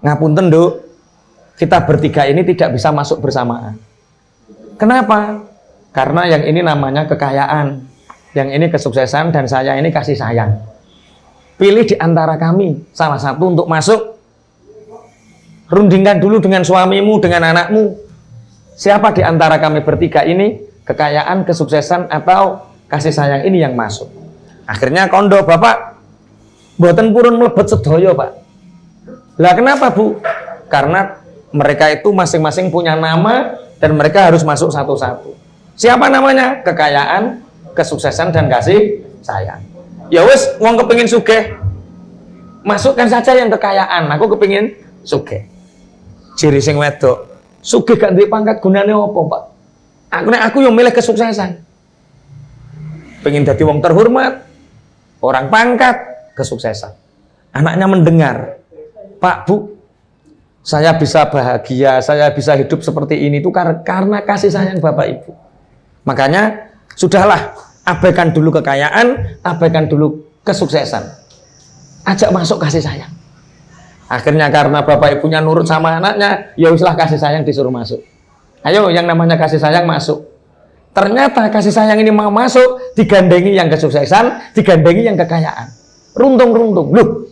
Ngapunten, Nduk, kita bertiga ini tidak bisa masuk bersamaan. Kenapa? Karena yang ini namanya kekayaan, yang ini kesuksesan, dan saya ini kasih sayang. Pilih di antara kami salah satu untuk masuk. Rundingkan dulu dengan suamimu, dengan anakmu. Siapa di antara kami bertiga ini kekayaan, kesuksesan, atau kasih sayang ini yang masuk? Akhirnya kondo, Bapak mboten purun mlebet sedaya, Pak. Lah kenapa, Bu? Karena mereka itu masing-masing punya nama dan mereka harus masuk satu-satu. Siapa namanya? Kekayaan, kesuksesan, dan kasih sayang. Ya wis, wong kepingin sugih, masukkan saja yang kekayaan. Aku kepingin sugih. Ciri sing wedok, sugih gak duwe pangkat gunane apa, Pak? Aku yang milih kesuksesan. Pengen jadi wong terhormat, orang pangkat, kesuksesan. Anaknya mendengar, Pak, Bu, saya bisa bahagia, saya bisa hidup seperti ini itu karena kasih sayang Bapak Ibu. Makanya sudahlah, abaikan dulu kekayaan, abaikan dulu kesuksesan. Ajak masuk kasih sayang. Akhirnya karena Bapak Ibunya nurut sama anaknya, ya uslah kasih sayang disuruh masuk. Ayo, yang namanya kasih sayang masuk. Ternyata kasih sayang ini mau masuk, digandengi yang kesuksesan, digandengi yang kekayaan. Runtung-runtung. Loh,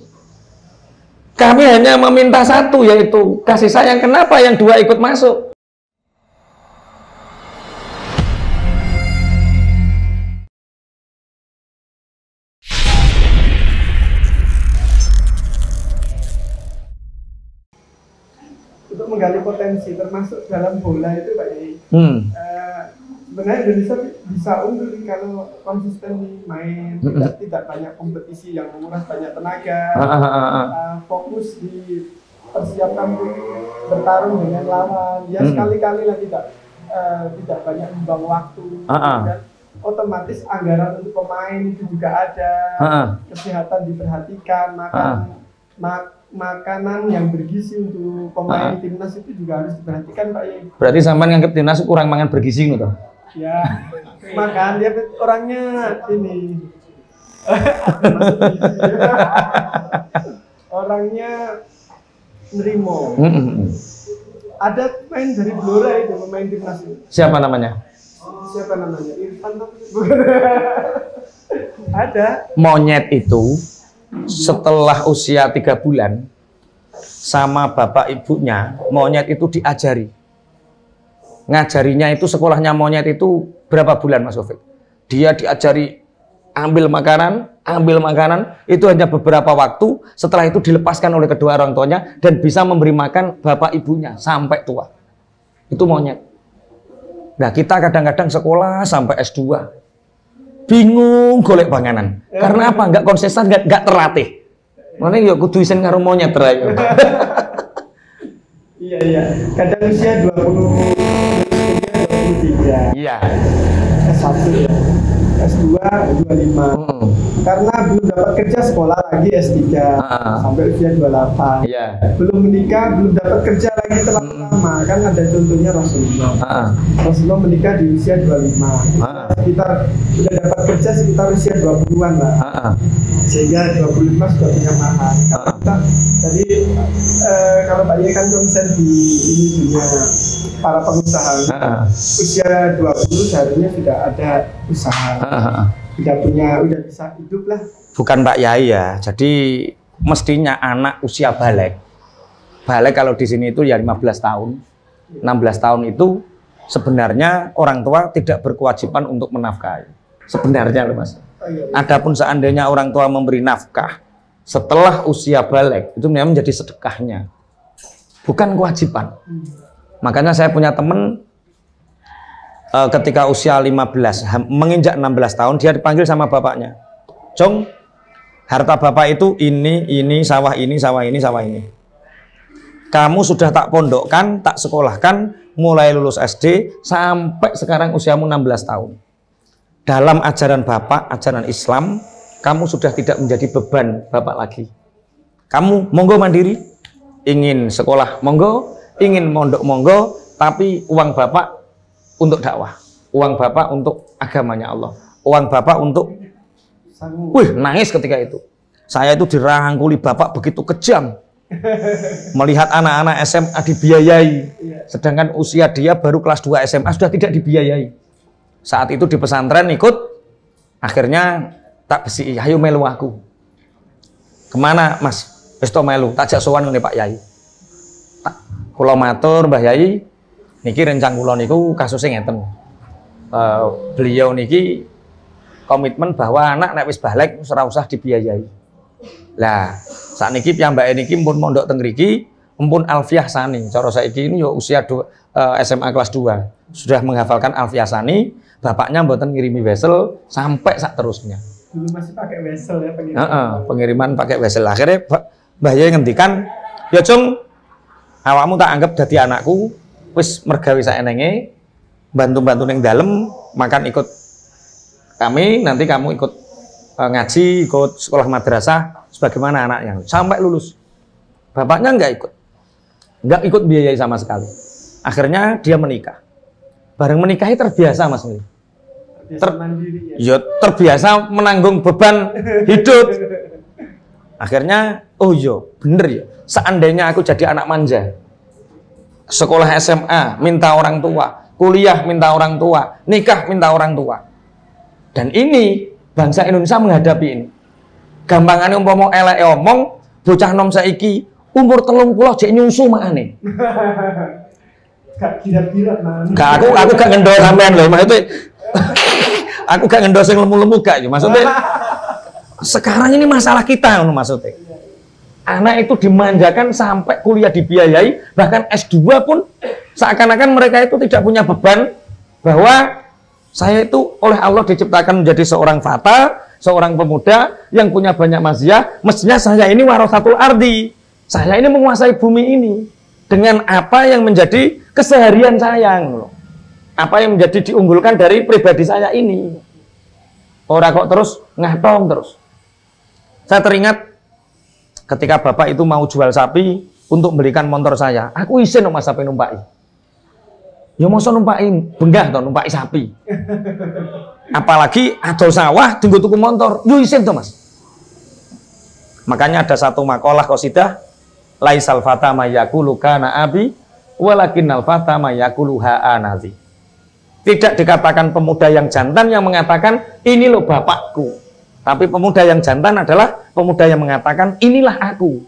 kami hanya meminta satu, yaitu kasih sayang. Kenapa yang dua ikut masuk? Untuk menggali potensi, termasuk dalam bola itu, Pak Yai. Sebenarnya Indonesia bisa unggul kalau konsisten main, tidak banyak kompetisi yang menguras banyak tenaga, fokus di persiapan bertarung dengan lawan. Ya sekali-kali lah tidak banyak membuang waktu. Dan otomatis anggaran untuk pemain itu juga ada, kesehatan diperhatikan, makanan yang bergizi untuk pemain timnas itu juga harus diperhatikan, Pak Yai. Berarti sampean nganggep timnas kurang mangan bergizi ngono. Ya, makan dia orangnya ini orangnya nerimo. Ada main dari Blora itu, pemain timnas itu. Siapa namanya? Irfan tapi bukan. Ada. Monyet itu setelah usia 3 bulan sama bapak ibunya, monyet itu diajari. Ngajarinya itu, sekolahnya monyet itu berapa bulan, Mas Taufik? Dia diajari ambil makanan, itu hanya beberapa waktu, setelah itu dilepaskan oleh kedua orang tuanya dan bisa memberi makan bapak ibunya sampai tua. Itu monyet. Nah, kita kadang-kadang sekolah sampai S2 bingung golek panganan. Karena apa? Nggak konsisten, nggak terlatih. Mana ya kudu isin karo monyet terakhir. Iya. Kadang usia 23. Iya. S1 ya. S2 25. Karena belum dapat kerja, sekolah lagi S3 sampai usia 28. Iya. Belum menikah, belum dapat kerja lagi terlalu lama. Kan ada contohnya Rasulullah. Rasulullah menikah di usia 25. Sekitar sudah dapat kerja sekitar usia 20-an lah. Sehingga 25 sudah punya mahar. Kalau kita tadi kalau Pak Yai kan konsen di ini dunia para pengusaha. Usia 20 seharusnya sudah ada usaha. Udah bisa hidup lah. Bukan Pak Yai ya. Jadi mestinya anak usia balik kalau di sini itu ya 15 tahun. 16 tahun itu sebenarnya orang tua tidak berkewajiban untuk menafkahi. Sebenarnya loh, Mas. Adapun seandainya orang tua memberi nafkah setelah usia balik, itu memang menjadi sedekahnya, bukan kewajiban. Makanya saya punya teman ketika usia 15 menginjak 16 tahun dia dipanggil sama bapaknya, Jong, harta bapak itu ini sawah ini. Kamu sudah tak pondokkan, tak sekolahkan mulai lulus SD sampai sekarang usiamu 16 tahun. Dalam ajaran bapak, ajaran Islam, kamu sudah tidak menjadi beban bapak lagi. Kamu monggo mandiri, ingin sekolah monggo, ingin mondok monggo, tapi uang bapak untuk dakwah, uang bapak untuk agamanya Allah, uang bapak untuk nangis ketika itu. Saya itu dirangkuli bapak begitu kejam. Melihat anak-anak SMA dibiayai, sedangkan usia dia baru kelas 2 SMA sudah tidak dibiayai. Saat itu di pesantren ikut, akhirnya tak besi, ayo melu aku. Kemana Mas? Wis to melu, tak jak sowan ngene Pak Yai. Tak kula matur Mbah Yai, niki rencang kula niku kasusnya ngeten. Beliau niki komitmen bahwa anak nek wis balik ora usah dibiayai. Lah, sakniki piyambake niki pun mondok teng mriki, mumpun Alfiah Sani. Cara saiki ini yo usia SMA kelas 2. Sudah menghafalkan Alfiah Sani, bapaknya mboten ngirimi wesel sampai sak terusnya. Dulu masih pakai wesel ya pengiriman. Pengiriman pakai wesel. Akhirnya Mbah Yai ngendikan, "Ya Cung, awakmu tak anggap dadi anakku, wis mergawe saenenge, bantu-bantu ning dalem, makan ikut kami, nanti kamu ikut ngaji, ikut sekolah madrasah sebagaimana anaknya." Sampai lulus. Bapaknya enggak ikut biayai sama sekali. Akhirnya dia menikah. Bareng menikahi terbiasa Mas Mili. Terbiasa menanggung beban hidup. Akhirnya, oh iya, bener ya. Seandainya aku jadi anak manja, sekolah SMA minta orang tua, kuliah minta orang tua, nikah minta orang tua. Dan ini bangsa Indonesia menghadapi ini. Gampangannya umpama elek omong, bocah nom saiki umur 30 jek nyusu makane. Gak kira-kira man. Aku gak ngendol sampean lho, maksudnya aku gak ngendol sing lemu-lemu gak yo. Maksudnya sekarang ini masalah kita ngono maksudnya. Anak itu dimanjakan sampai kuliah dibiayai, bahkan S2 pun seakan-akan mereka itu tidak punya beban bahwa saya itu oleh Allah diciptakan menjadi seorang fata, seorang pemuda yang punya banyak maziah. Mestinya saya ini warasatul ardi. Saya ini menguasai bumi ini dengan apa yang menjadi keseharian saya. Apa yang menjadi diunggulkan dari pribadi saya ini. Orang kok terus ngatong terus. Saya teringat ketika bapak itu mau jual sapi untuk belikan motor saya. Aku izin Mas sapi numpai. Ya masa numpain benggah to numpaki sapi. Apalagi adol sawah tinggal tuku motor. Yo isin to Mas. Makanya ada satu makalah qasidah, laisal fata mayaqulu kana abi walakinnal fata mayaqulu ha'anazi. Tidak dikatakan pemuda yang jantan yang mengatakan ini loh bapakku. Tapi pemuda yang jantan adalah pemuda yang mengatakan inilah aku.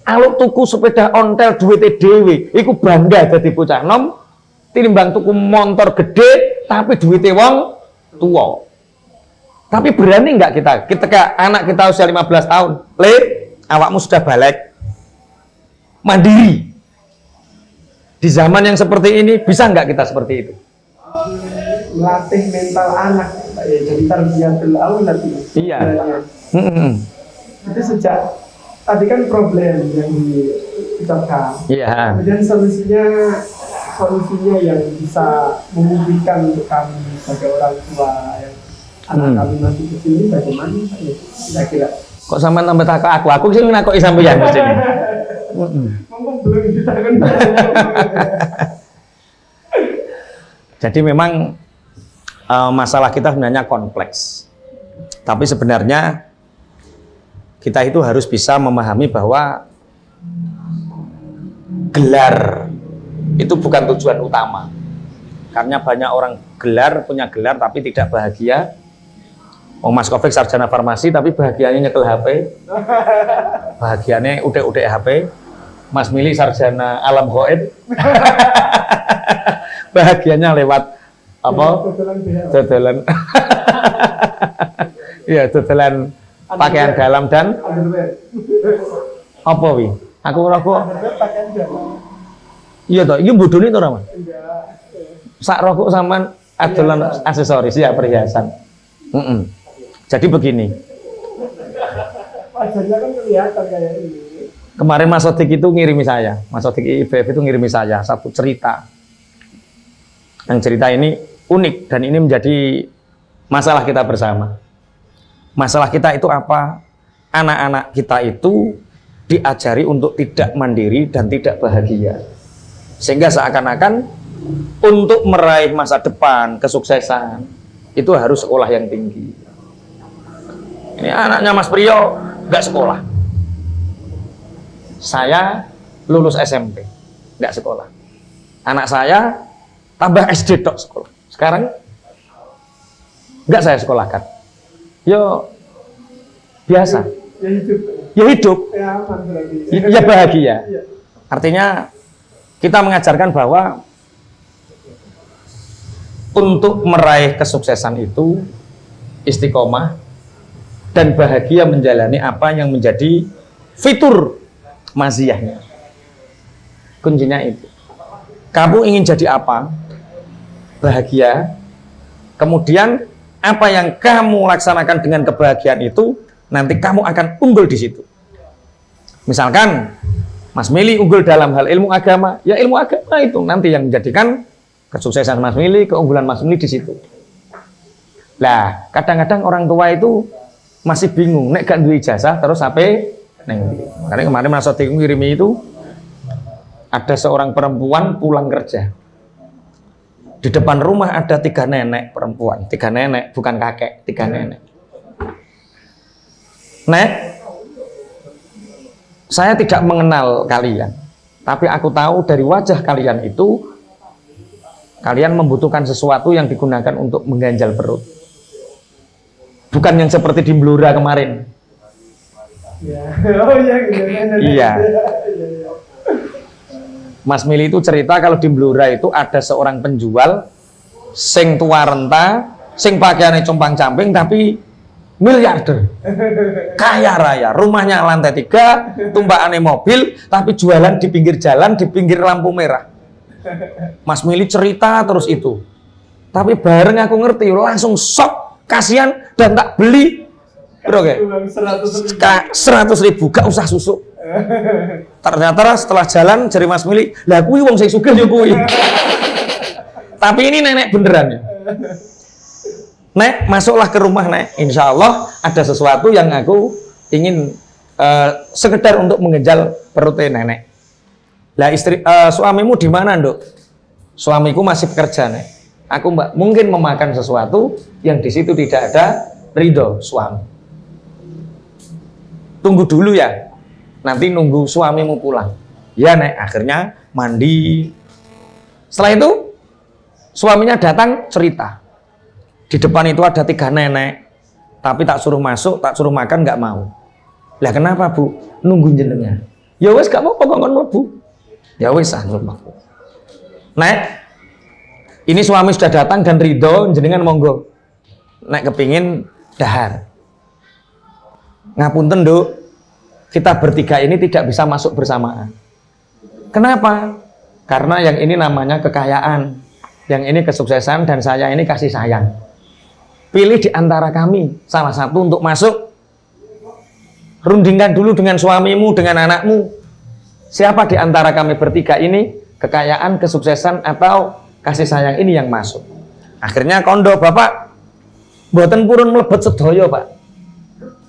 Aluk tuku sepeda ontel duwite dhewe, iku bangga dadi bocah nom, tinimbang tuku motor gede tapi duwite wong tua. Tapi berani enggak kita? Ketika anak kita usia 15 tahun, "Le, awakmu sudah balik. Mandiri." Di zaman yang seperti ini bisa enggak kita seperti itu? Melatih mental anak, ya, jadi tarbiyatul aulad. Iya. Itu sejak tadi kan problem yang diucapkan. Iya. Kemudian solusinya yang bisa memungkinkan untuk kami sebagai orang tua yang anak kami masih kecil ini bagaimana kira-kira? Kok sampean tambah takok aku sih nakoki sampeyan mesti. Mumpung belum ditakon. Jadi memang masalah kita sebenarnya kompleks. Tapi sebenarnya kita itu harus bisa memahami bahwa gelar itu bukan tujuan utama. Karena banyak orang punya gelar tapi tidak bahagia. Mas Kofik sarjana farmasi tapi bahagianya nyekel HP. Bahagianya udah HP. Mas Mili sarjana alam goib. Bahagianya lewat apa? Dodolan. Iya, dodolan pakaian dalam dan apa wi? Aku rokok. Iya toh, iki bodoni to ora, Mas? Sak rokok sampean adolan aksesoris ya perhiasan. Jadi begini. Wajahnya kan kelihatan kayak ini. Kemarin Mas Sodik itu ngirimi saya. Mas Sodik IBF itu ngirimi saya satu cerita. Yang cerita ini unik dan ini menjadi masalah kita bersama. Masalah kita itu apa? Anak-anak kita itu diajari untuk tidak mandiri dan tidak bahagia. Sehingga seakan-akan untuk meraih masa depan, kesuksesan, itu harus sekolah yang tinggi. Ini anaknya Mas Priyo nggak sekolah. saya lulus SMP, nggak sekolah. Anak saya tambah SD tok sekolah. Sekarang nggak saya sekolahkan. Yo biasa. Ya hidup. Ya hidup. Ya aman berarti. Ya bahagia. Ya. Artinya kita mengajarkan bahwa untuk meraih kesuksesan itu istiqomah dan bahagia menjalani apa yang menjadi fitur maziyahnya. Kuncinya itu. Kamu ingin jadi apa? Bahagia. Kemudian apa yang kamu laksanakan dengan kebahagiaan itu nanti kamu akan unggul di situ. Misalkan Mas Mili unggul dalam hal ilmu agama, ya ilmu agama itu nanti yang menjadikan kesuksesan Mas Mili, keunggulan Mas Mili di situ. Lah, kadang-kadang orang tua itu masih bingung, nek gak duwe ijazah terus sampai neng. Karena kemarin Mas Sotik ngirimi itu ada seorang perempuan pulang kerja. Di depan rumah ada 3 nenek perempuan, 3 nenek, bukan kakek, 3 nenek. Nek, saya tidak mengenal kalian, tapi aku tahu dari wajah kalian itu, kalian membutuhkan sesuatu yang digunakan untuk mengganjal perut. Bukan yang seperti di Blora kemarin. Ya. Oh iya, iya. Mas Mili itu cerita kalau di Blora itu ada seorang penjual sing tua renta, sing pakaiannya compang-camping tapi miliarder, kaya raya, rumahnya lantai 3, tumbakannya mobil, tapi jualan di pinggir jalan, di pinggir lampu merah. Mas Mili cerita terus itu, tapi bareng aku ngerti, langsung shock, kasihan dan tak beli. Bro, 100.000, gak usah susuk. Ternyata setelah jalan jari Mas Mili, lah kuwi wong sing sugih yo kuwi. Tapi ini nenek beneran ya. Nek, masuklah ke rumah, Nek. Insya Allah ada sesuatu yang aku ingin sekedar untuk menggenjal perutnya nenek. Lah suamimu di mana, Nduk? Suamiku masih bekerja, Nek. Aku mungkin memakan sesuatu yang di situ tidak ada ridho suami. Tunggu dulu ya. Nanti nunggu suamimu pulang. Ya, Nek. Akhirnya mandi. Setelah itu suaminya datang cerita. Di depan itu ada 3 nenek, tapi tak suruh masuk, tak suruh makan, nggak mau. Lah kenapa, Bu? Nunggu jenengan. Ya wes gak apa-apa kok Bu. Ya wes Bu. Nek, ini suami sudah datang dan ridho, jenengan monggo. Nek kepingin dahar. Ngapunten, Nduk. Kita bertiga ini tidak bisa masuk bersamaan. Kenapa? Karena yang ini namanya kekayaan, yang ini kesuksesan, dan saya ini kasih sayang. Pilih di antara kami salah satu untuk masuk. Rundingkan dulu dengan suamimu, dengan anakmu. Siapa di antara kami bertiga ini kekayaan, kesuksesan atau kasih sayang ini yang masuk. Akhirnya kondo, Bapak mboten purun mlebet sedaya, Pak.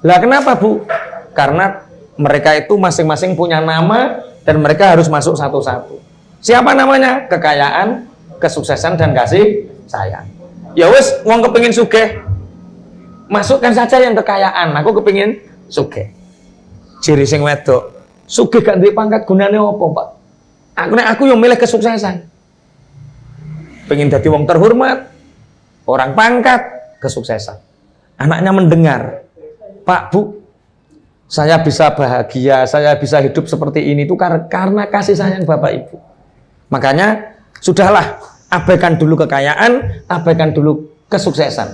Lah kenapa, Bu? Karena mereka itu masing-masing punya nama dan mereka harus masuk satu-satu. Siapa namanya? Kekayaan, kesuksesan, dan kasih sayang. Ya wes, wong kepingin sugih, masukkan saja yang kekayaan. Aku kepingin sugih. Ciri sing wedok, sugih gak duwe pangkat gunane apa, Pak? Aku yang milih kesuksesan. Pengen jadi wong terhormat, orang pangkat, kesuksesan. Anaknya mendengar, Pak, Bu, saya bisa bahagia, saya bisa hidup seperti ini itu karena kasih sayang Bapak Ibu. Makanya sudahlah, abaikan dulu kekayaan, abaikan dulu kesuksesan.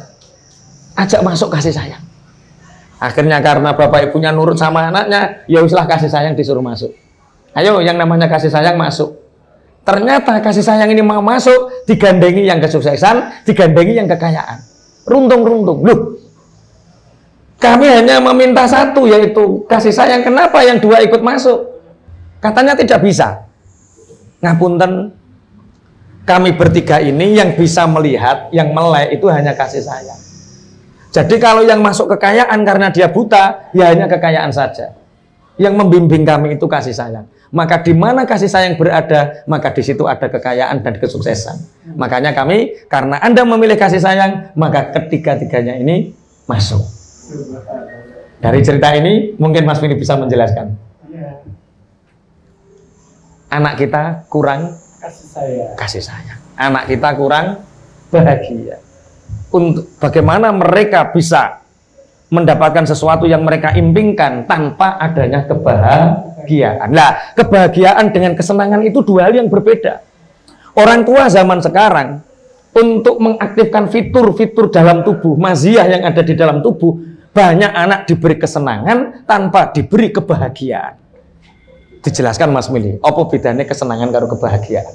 Ajak masuk kasih sayang. Akhirnya karena Bapak Ibunya nurut sama anaknya, ya uslah kasih sayang disuruh masuk. Ayo, yang namanya kasih sayang masuk. Ternyata kasih sayang ini mau masuk, digandengi yang kesuksesan, digandengi yang kekayaan. Runtung-runtung. Loh, kami hanya meminta satu, yaitu kasih sayang. Kenapa yang 2 ikut masuk? Katanya tidak bisa. Ngapunten, kami bertiga ini yang bisa melihat, yang melek itu hanya kasih sayang. Jadi kalau yang masuk kekayaan karena dia buta, ya hanya kekayaan saja. Yang membimbing kami itu kasih sayang. Maka di mana kasih sayang berada, maka di situ ada kekayaan dan kesuksesan. Makanya kami, karena Anda memilih kasih sayang, maka ketiga-tiganya ini masuk. Dari cerita ini, mungkin Mas Vini bisa menjelaskan. anak kita kurang kasih sayang. Anak kita kurang bahagia. Untuk bagaimana mereka bisa mendapatkan sesuatu yang mereka impikan tanpa adanya kebahagiaan. Nah, kebahagiaan dengan kesenangan itu dua hal yang berbeda. Orang tua zaman sekarang untuk mengaktifkan fitur-fitur dalam tubuh, maziyah yang ada di dalam tubuh, banyak anak diberi kesenangan tanpa diberi kebahagiaan. Dijelaskan Mas Mili, apa bedanya kesenangan karo kebahagiaan?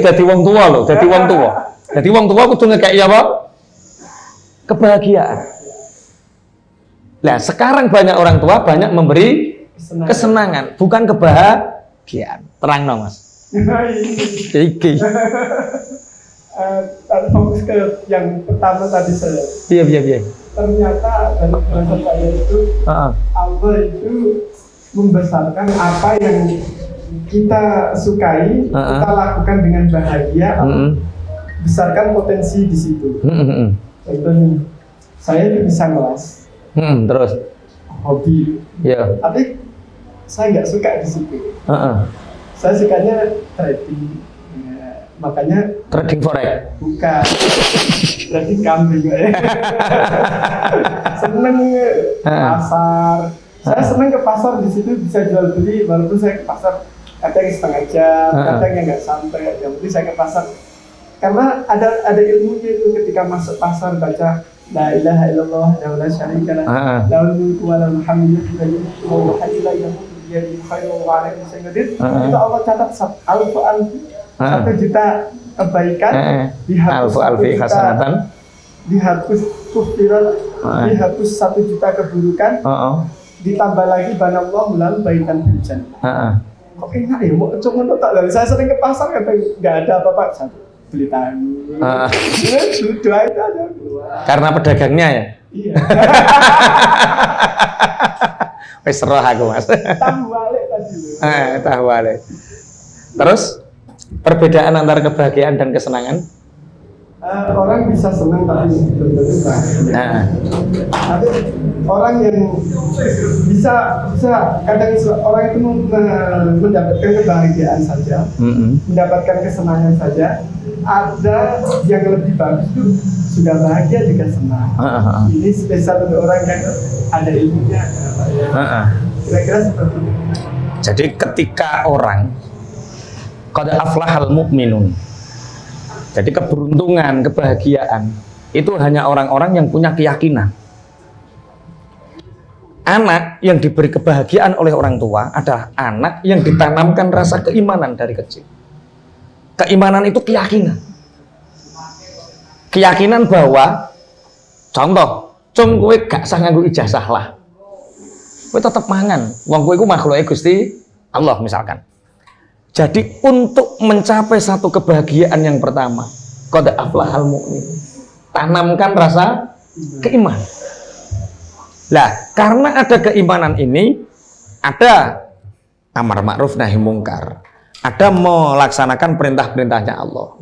Jadi wong tua loh, jadi wong tua. Jadi wong tua kudu ngekeki apa? Kebahagiaan. Nah, sekarang banyak orang tua banyak memberi kesenangan, bukan kebahagiaan. Terang no, Mas. Iki. Fokus ke yang pertama tadi saya. Iya. Ternyata dari bahasa saya itu Allah itu membesarkan apa yang kita sukai, kita lakukan dengan bahagia, besarkan potensi di situ. Contohnya, saya itu bisa ngelas, terus hobi, tapi saya nggak suka di situ. Saya sukanya trading, makanya trading forex. Bukan trading kambing ya. Seneng pasar. Saya seneng ke pasar, di situ bisa jual beli, walaupun saya ke pasar kadang setengah jam, kadang yang nggak sampai. Yang penting saya ke pasar karena ada ilmunya itu. Ketika masuk pasar baca la ilaha illallah la syarika lah, lahul mulku wa lahul hamdu wa la ilaha itu Allah catat 1 juta kebaikan, dihapus kufirat, dihapus 1 juta keburukan, ditambah lagi banallahu lahu baitan fil jannah. Kok enak ya, mau cuma tak dari saya sering ke pasar kan nggak ada apa-apa, satu beli tahu, dua itu aja. Karena pedagangnya ya. Iya. Wis roh aku, Mas. Tahu balik tadi. Tahu balik. Terus perbedaan antara kebahagiaan dan kesenangan? Orang bisa senang tapi belum tentu bahagia. Ada orang yang bisa kadang orang itu mendapatkan kebahagiaan saja, mendapatkan kesenangan saja. Ada yang lebih bagus itu sudah bahagia juga senang. Ini spesial untuk orang yang ada ilmunya. Kira-kira seperti itu. Jadi ketika orang qad aflahal mu'minun, jadi keberuntungan, kebahagiaan itu hanya orang-orang yang punya keyakinan. Anak yang diberi kebahagiaan oleh orang tua adalah anak yang ditanamkan rasa keimanan dari kecil. Keimanan itu keyakinan. Keyakinan bahwa, contoh, cung kowe gak sah nganggo ijazah lah. Kowe tetep mangan. Wong kowe iku makhluke Gusti Allah misalkan. Jadi untuk mencapai satu kebahagiaan yang pertama, qad aflahal mu'min, tanamkan rasa keimanan. Lah, karena ada keimanan ini, ada amar ma'ruf nahi mungkar, ada melaksanakan perintah-perintahnya Allah.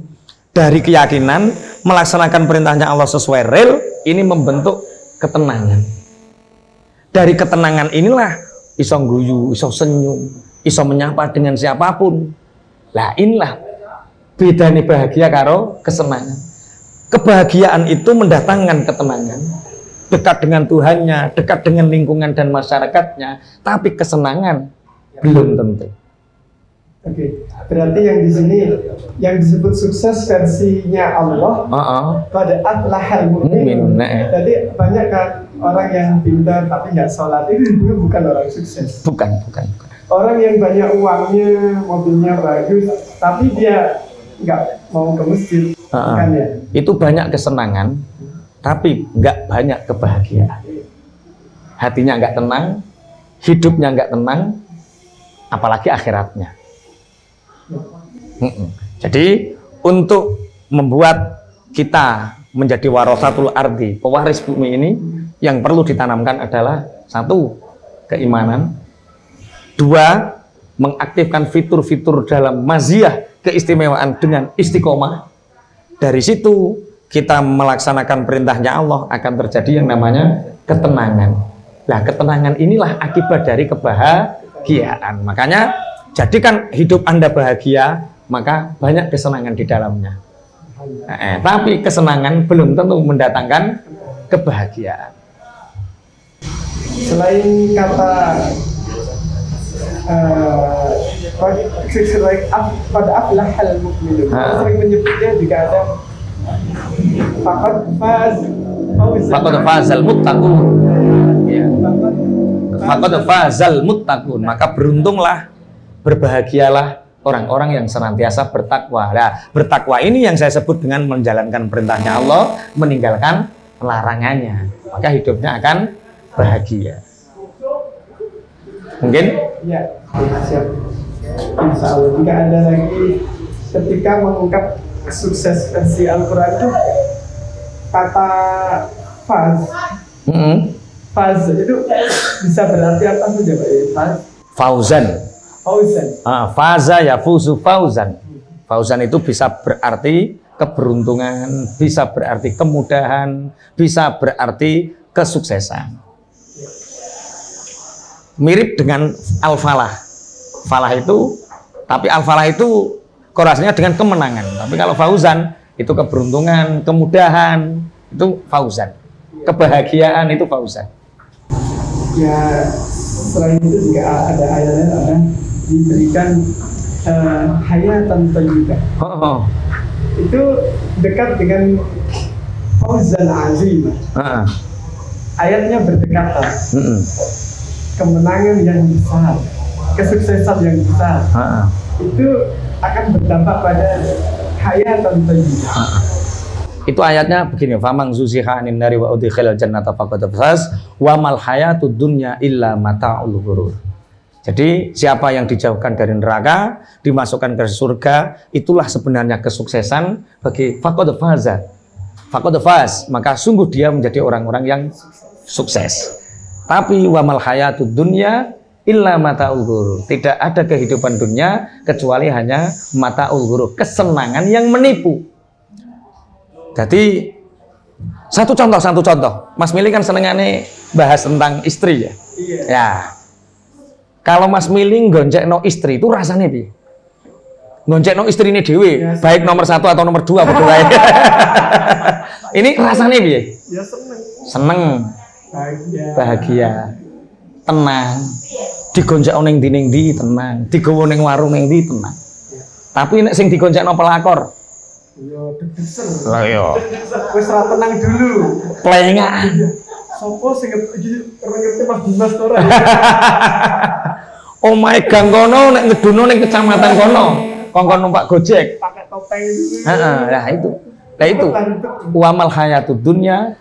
Dari keyakinan melaksanakan perintahnya Allah sesuai real, ini membentuk ketenangan. Dari ketenangan inilah iso guyu, iso senyum, iso menyapa dengan siapapun. Lah inilah bedanya bahagia karo kesenangan. Kebahagiaan itu mendatangkan ketenangan, dekat dengan Tuhannya, dekat dengan lingkungan dan masyarakatnya. Tapi kesenangan belum tentu. Oke, berarti yang di sini yang disebut sukses versinya Allah pada aflahal mu'min. Jadi banyak kan orang yang pintar tapi nggak sholat, itu bukan orang sukses. Bukan. Orang yang banyak uangnya, mobilnya bagus, tapi dia nggak mau ke masjid, kan ya? Itu banyak kesenangan, tapi nggak banyak kebahagiaan. Hatinya nggak tenang, hidupnya nggak tenang, apalagi akhiratnya. Jadi untuk membuat kita menjadi warasatul ardi, pewaris bumi ini, yang perlu ditanamkan adalah satu, keimanan. Dua, mengaktifkan fitur-fitur dalam maziyah keistimewaan dengan istiqomah. Dari situ kita melaksanakan perintahnya Allah, akan terjadi yang namanya ketenangan. Nah, ketenangan inilah akibat dari kebahagiaan. kebahagiaan. Makanya jadikan hidup Anda bahagia, maka banyak kesenangan di dalamnya. Tapi kesenangan belum tentu mendatangkan kebahagiaan. Selain kata pada aflahal mu'minun, sering menyebutnya juga ada faqad fazal muttaqun. Ya. Faqad fazal muttaqun, maka beruntunglah, berbahagialah orang-orang yang senantiasa bertakwa. Nah, bertakwa ini yang saya sebut dengan menjalankan perintahnya Allah, meninggalkan larangannya, maka hidupnya akan bahagia. Mungkin? Ya, siap. Insya Allah. Jika ada lagi ketika mengungkap sukses versi Al-Quran itu kata faz. Faz itu bisa berarti apa saja Pak? Faz? Fauzan. Fauzan. Faza ya fuzu fauzan. Fauzan itu bisa berarti keberuntungan, bisa berarti kemudahan, bisa berarti kesuksesan. Mirip dengan al-falah. Falah itu, tapi al-falah itu korelasinya dengan kemenangan. Tapi kalau fauzan itu keberuntungan, kemudahan, itu fauzan. Kebahagiaan itu fauzan. Ya, selain itu juga ada ayatnya diberikan hayatan thayyibah. Itu dekat dengan fauzan azim. Ayatnya berdekatan. Kemenangan yang besar, kesuksesan yang besar, itu akan berdampak pada hayatan thayyibah. Itu ayatnya begini, famang zuziha anin nari wa udkhilal jannata faqad faz wa mal hayatud dunya illa mata'ul ghurur. Jadi siapa yang dijauhkan dari neraka, dimasukkan ke surga, itulah sebenarnya kesuksesan bagi faqad faza. Faqad faz, maka sungguh dia menjadi orang-orang yang sukses. Tapi wa mal hayatud dunya illa mata'ul ghurur. Tidak ada kehidupan dunia kecuali hanya mata'ul ghurur, kesenangan yang menipu. Jadi satu contoh. Mas Mili kan senengannya bahas tentang istri ya. Iya. Ya. Kalau Mas Mili goncekno istri itu rasanya piye? Goncekno istri ini dewe, ya, baik nomor 1 atau nomor 2 berdua. Ini rasanya piye? Ya seneng. Seneng. Bahagia. Tenang. Digoncekno ning ndi tenang, digowo ning warung ning ndi tenang. Tapi nek sing digoncekno pelakor, yo degesen. Lah yo. Wis ra tenang dulu. Plengan. Sopo sing ngerti Mas Dimas to ora? Omahe gang kono nek ngedono ning kecamatan kono, kongkon numpak Gojek. Pakai topeng itu. Heeh, nah itu. Lah itu. Wamal hayatud dunya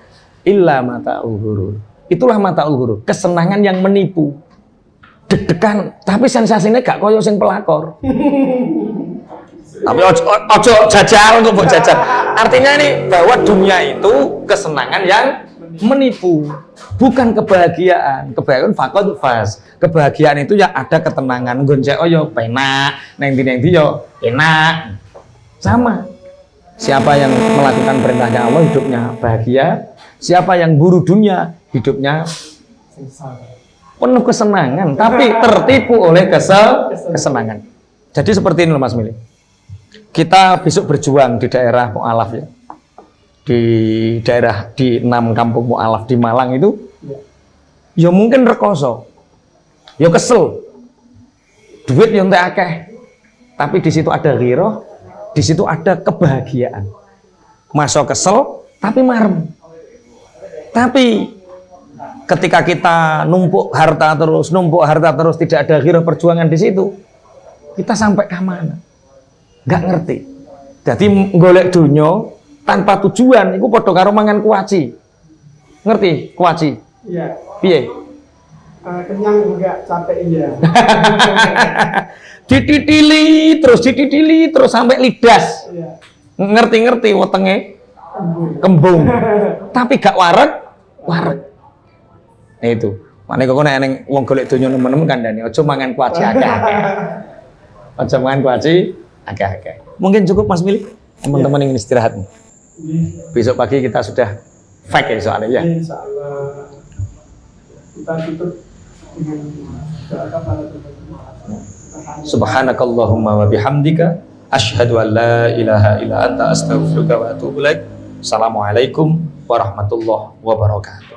illa mata'ul ghurur. Itulah mata'ul ghurur, kesenangan yang menipu. Deg-degan, tapi sensasinya gak koyo sing pelakor. Tapi ojo jajal untuk buat jajal. Artinya ini bahwa dunia itu kesenangan yang menipu, bukan kebahagiaan. Kebahagiaan faqad faz. Kebahagiaan itu ya ada ketenangan. Goncek yo penak, neng ndi yo enak. Sama. Siapa yang melakukan perintahnya Allah hidupnya bahagia. Siapa yang buru dunia hidupnya penuh kesenangan, tapi tertipu oleh kesenangan. Jadi seperti ini loh Mas Mili. Kita besok berjuang di daerah Mu'alaf ya. Di daerah di 6 kampung Mu'alaf di Malang itu, ya mungkin rekoso, ya kesel, duit yang tak akeh, tapi di situ ada ghirah, di situ ada kebahagiaan. Masuk kesel, tapi marem. Tapi ketika kita numpuk harta terus tidak ada ghirah perjuangan di situ, kita sampai ke mana? Nggak ngerti. Jadi golek dunia tanpa tujuan, itu padha karo mangan kuaci. Ngerti kuaci? Iya. Piye? Kenyang enggak, capek iya. dititili terus sampai lidas. Iya. Ngerti wetenge kembung. Tapi gak wareg. Nah itu. Mane kok nek eneng wong golek donya nemen-nemen kandhane aja mangan kuaci akeh-akeh. Aja mangan kuaci akeh-akeh. Mungkin cukup Mas Mili. Teman-teman ingin istirahat. Besok pagi kita sudah fake ya soalnya ya. Insyaallah. Kita tutup dengan doa kepada Tuhan. Subhanakallahumma wa bihamdika asyhadu an la ilaha illa anta astaghfiruka wa atubu ilaik. Assalamualaikum warahmatullahi wabarakatuh.